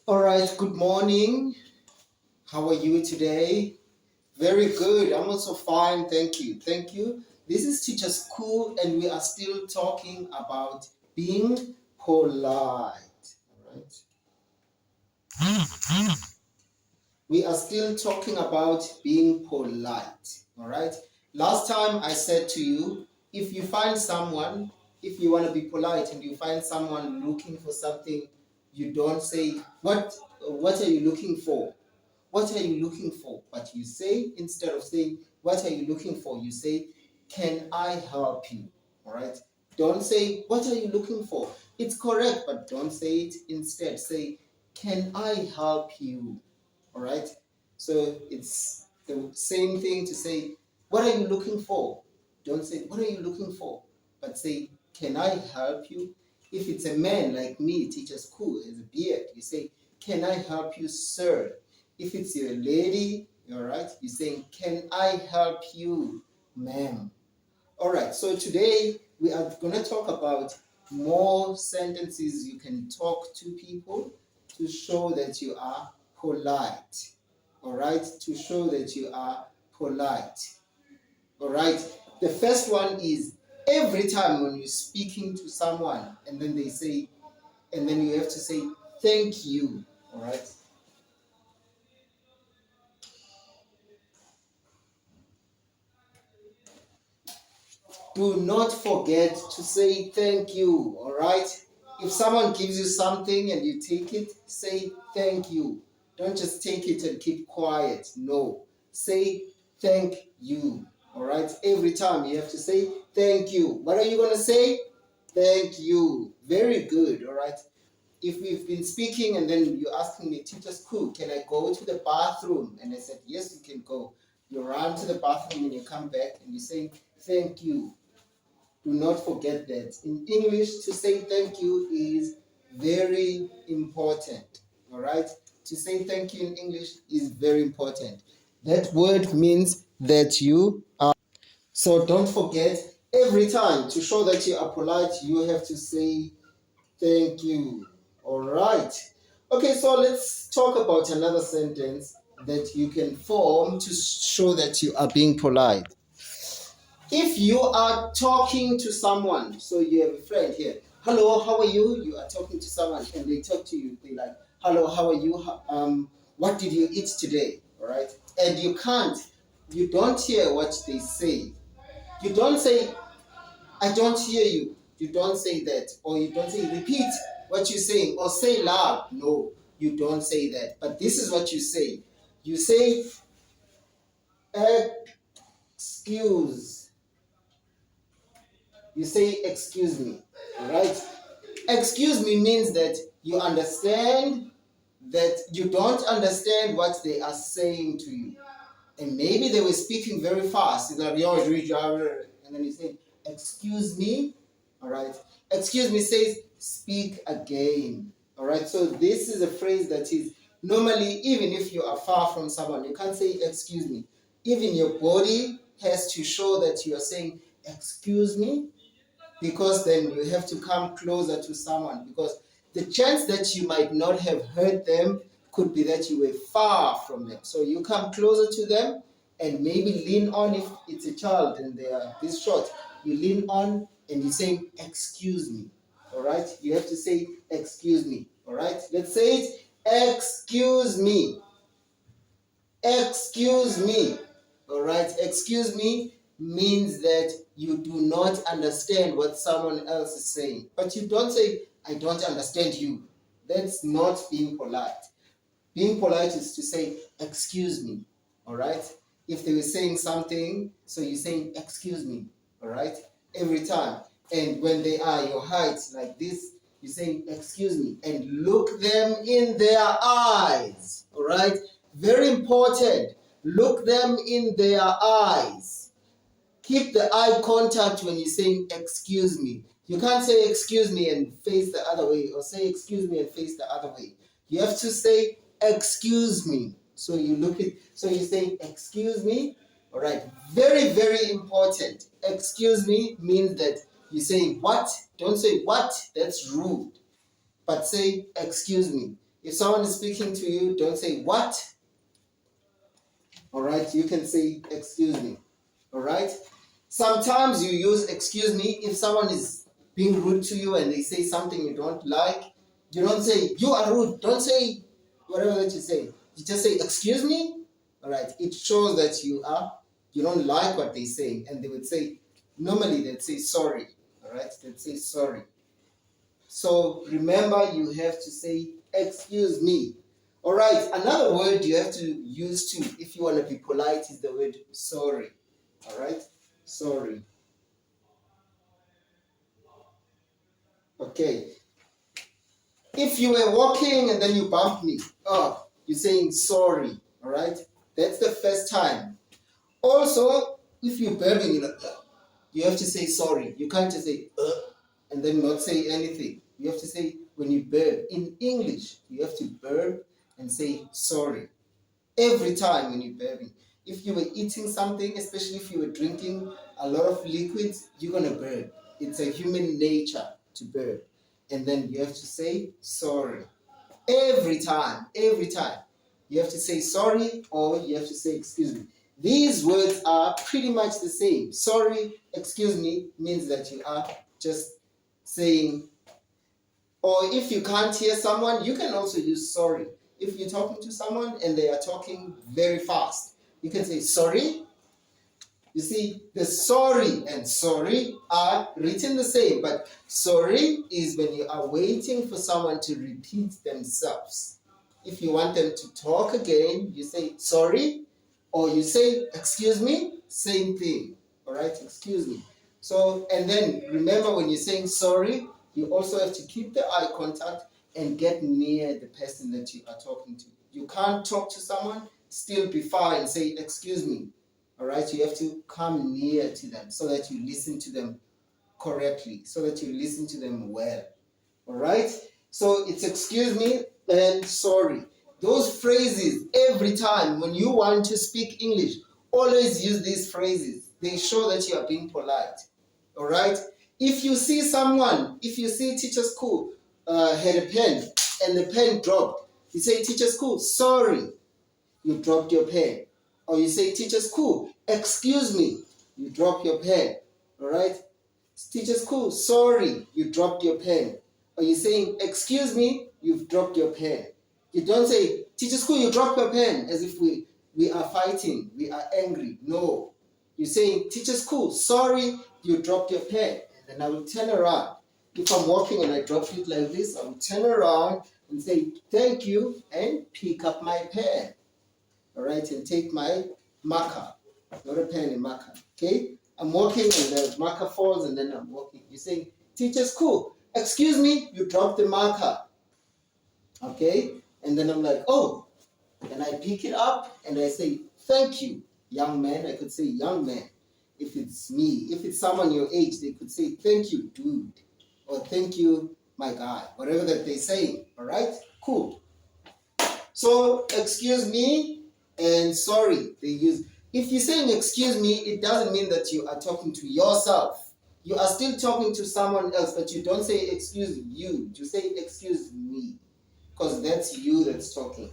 All right, good morning. How are you today? Very good. I'm also fine. Thank you. Thank you. This is Teacher School, and we are still talking about being polite. All right. We are still talking about being polite. All right. Last time I said to you, if you find someone, if you want to be polite and you find someone looking for something, you don't say, what are you looking for? What are you looking for? But you say, instead of saying, what are you looking for? You say, can I help you? All right. Don't say, what are you looking for? It's correct, but don't say it. Instead, say, can I help you? All right. So it's the same thing to say, what are you looking for? Don't say, what are you looking for? But say, can I help you? If it's a man like me, Teacher School, has a beard, you say, can I help you, sir? If it's your lady, all right, you're saying, can I help you, ma'am? All right, so today we are going to talk about more sentences you can talk to people to show that you are polite. All right, to show that you are polite. All right, the first one is every time when you're speaking to someone and then they say, and then you have to say, thank you. All right. Do not forget to say thank you, all right? If someone gives you something and you take it, say thank you. Don't just take it and keep quiet. No. Say thank you, all right? Every time you have to say thank you. What are you going to say? Thank you. Very good, all right? If we've been speaking and then you're asking me, Teacher School, can I go to the bathroom? And I said, yes, you can go. You run to the bathroom and you come back and you say, thank you. Do not forget that. In English, to say thank you is very important. All right? To say thank you in English is very important. That word means that you are. So don't forget, every time to show that you are polite, you have to say thank you. All right. Okay, so let's talk about another sentence that you can form to show that you are being polite. If you are talking to someone, so you have a friend here, hello, how are you? You are talking to someone and they talk to you, they like, hello, how are you? What did you eat today? All right. And you don't hear what they say. You don't say, I don't hear you. You don't say that. Or you don't say, repeat what you're saying or say loud. No, you don't say that. But this is what you say. You say, excuse. You say, excuse me. All right. Excuse me means that you understand that you don't understand what they are saying to you. And maybe they were speaking very fast. And then you say, excuse me. All right. Excuse me says, speak again. All right. So this is a phrase that is normally, even if you are far from someone, you can't say, excuse me. Even your body has to show that you are saying, excuse me, because then you have to come closer to someone, because the chance that you might not have heard them could be that you were far from them. So you come closer to them and maybe lean on. If it's a child and they are this short, you lean on and you say, excuse me. All right, you have to say, excuse me. All right, let's say it, excuse me. Excuse me. All right, excuse me means that you do not understand what someone else is saying. But you don't say, I don't understand you. That's not being polite. Being polite is to say, excuse me. All right, if they were saying something, so you're saying, excuse me. All right, every time. And when they are your height like this, you're saying, excuse me, and look them in their eyes. All right, very important. Look them in their eyes. Keep the eye contact when you're saying excuse me. You can't say excuse me and face the other way, or say excuse me and face the other way. You have to say excuse me. So you're saying excuse me. All right, very, very important. Excuse me means that you're saying what. Don't say what, that's rude. But say excuse me. If someone is speaking to you, don't say what. All right, you can say excuse me. All right. Sometimes you use excuse me if someone is being rude to you and they say something you don't like. You don't say you are rude. Don't say whatever that you say. You just say excuse me. All right. It shows that you don't like what they say, and they would say normally they'd say sorry. All right. They'd say sorry. So remember, you have to say excuse me. All right. Another word you have to use too, if you want to be polite, is the word sorry. All right. Sorry. Okay. If you were walking and then you bumped me, oh, you're saying sorry. All right. That's the first time. Also, if you're burping, you have to say sorry. You can't just say and then not say anything. You have to say when you burp in English. You have to burp and say sorry every time when you're burping. If you were eating something, especially if you were drinking a lot of liquids, you're gonna burp. It's a human nature to burp, and then you have to say sorry every time. Every time you have to say sorry or you have to say excuse me. These words are pretty much the same. Sorry, excuse me means that you are just saying, or if you can't hear someone, you can also use sorry. If you're talking to someone and they are talking very fast, you can say sorry. You see, the sorry and sorry are written the same, but sorry is when you are waiting for someone to repeat themselves. If you want them to talk again, you say sorry, or you say excuse me, same thing. All right, excuse me. So, and then remember, when you're saying sorry, you also have to keep the eye contact and get near the person that you are talking to. You can't talk to someone, still be far and say excuse me. All right, you have to come near to them so that you listen to them correctly, so that you listen to them well. All right, so it's excuse me and sorry. Those phrases, every time when you want to speak English, always use these phrases. They show that you are being polite. All right, if you see someone, if you see teacher's school had a pen and the pen dropped, you say teacher's school, sorry, you dropped your pen. Or you say teacher's school, excuse me, you drop your pen. All right, teacher's school, sorry, you dropped your pen. Or you're saying, excuse me, you've dropped your pen. You don't say, teacher's school, you dropped your pen, as if we are fighting, we are angry. No. You're saying, teacher's school, sorry, you dropped your pen. And then I will turn around. If I'm walking and I drop it like this, I will turn around and say, thank you, and pick up my pen. All right, and take my marker, not a pen, a marker. Okay, I'm walking and the marker falls and then I'm walking. You're saying, teacher's cool. Excuse me, you dropped the marker. Okay, and then I'm like, oh, and I pick it up and I say, thank you, young man. I could say young man. If it's me, if it's someone your age, they could say, thank you, dude, or thank you, my guy, whatever that they're saying. All right, cool. So, excuse me and sorry, they use. If you're saying excuse me, it doesn't mean that you are talking to yourself. You are still talking to someone else, but you don't say excuse you. You say excuse me, because that's you that's talking.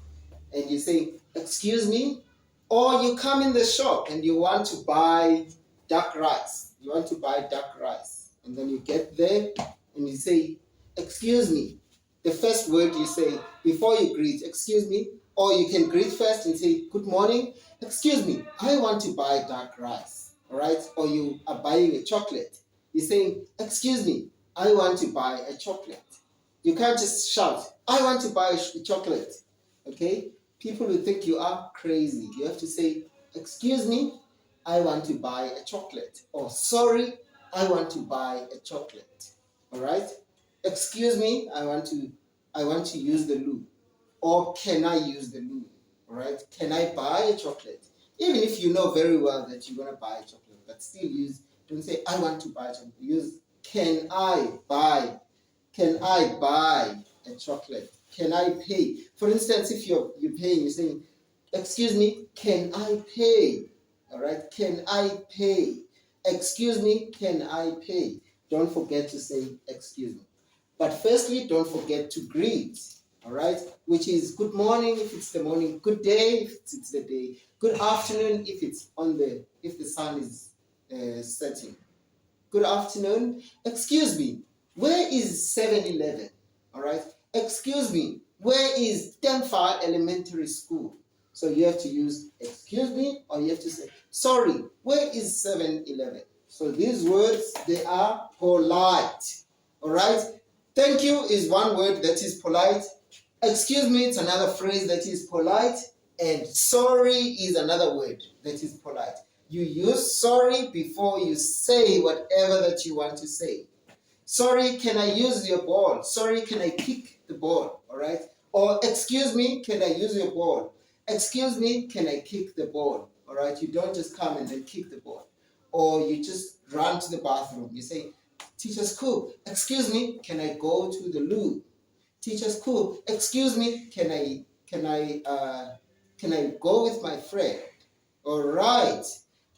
And you say excuse me, or you come in the shop and you want to buy duck rice. You want to buy duck rice, and then you get there and you say excuse me. The first word you say before you greet, excuse me, or you can greet first and say, good morning, excuse me, I want to buy dark rice, all right? Or you are buying a chocolate. You're saying, excuse me, I want to buy a chocolate. You can't just shout, I want to buy a chocolate, okay? People will think you are crazy. You have to say, excuse me, I want to buy a chocolate. Or sorry, I want to buy a chocolate, all right? Excuse me, I want to use the loo. Or can I use the loo? All right? Can I buy a chocolate? Even if you know very well that you're gonna buy a chocolate, but still don't say I want to buy a chocolate. Use can I buy? Can I buy a chocolate? Can I pay? For instance, if you're paying, you're saying, excuse me, can I pay? All right? Can I pay? Excuse me, can I pay? Don't forget to say excuse me. But firstly, don't forget to greet. all right, which is good morning if it's the morning, good day if it's the day, good afternoon if the sun is setting. Good afternoon. Excuse me, where is 7-Eleven? All right. Excuse me, where is Temfa Elementary School? So you have to use excuse me, or you have to say, sorry, where is 7-Eleven? So these words, they are polite. All right. Thank you is one word that is polite. Excuse me, it's another phrase that is polite. And sorry is another word that is polite. You use sorry before you say whatever that you want to say. Sorry, can I use your ball? Sorry, can I kick the ball? All right. Or excuse me, can I use your ball? Excuse me, can I kick the ball? All right. You don't just come and then kick the ball. Or you just run to the bathroom. You say, teacher's cool. Excuse me, can I go to the loo? Teacher's cool. Excuse me, can I go with my friend? All right.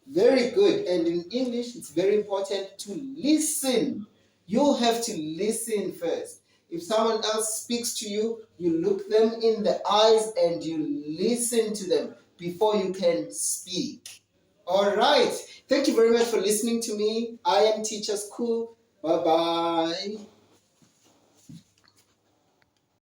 Very good. And in English, it's very important to listen. You have to listen first. If someone else speaks to you, you look them in the eyes and you listen to them before you can speak. All right. Thank you very much for listening to me. I am Teacher School. Bye-bye.